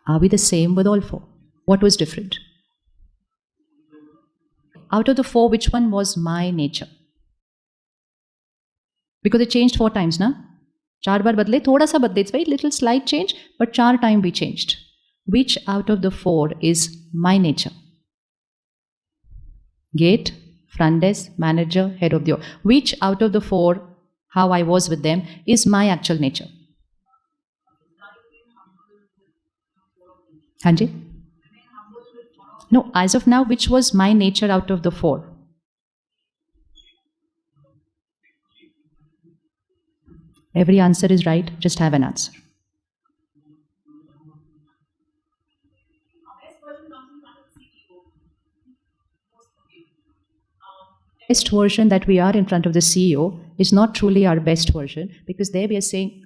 Are we the same with all four? What was different? Out of the four, which one was my nature? Because it changed 4 times, na? 4 बार बदले, थोड़ा सा बदले, it's very little slight change, but 4 times we changed. Which out of the 4 is my nature? Gate, front desk, manager, head of the org. Which out of the 4, how I was with them, is my actual nature? Hanji? No, as of now, which was my nature out of the 4? Every answer is right, just have an answer. Best version that we are in front of the CEO is not truly our best version, because there we are saying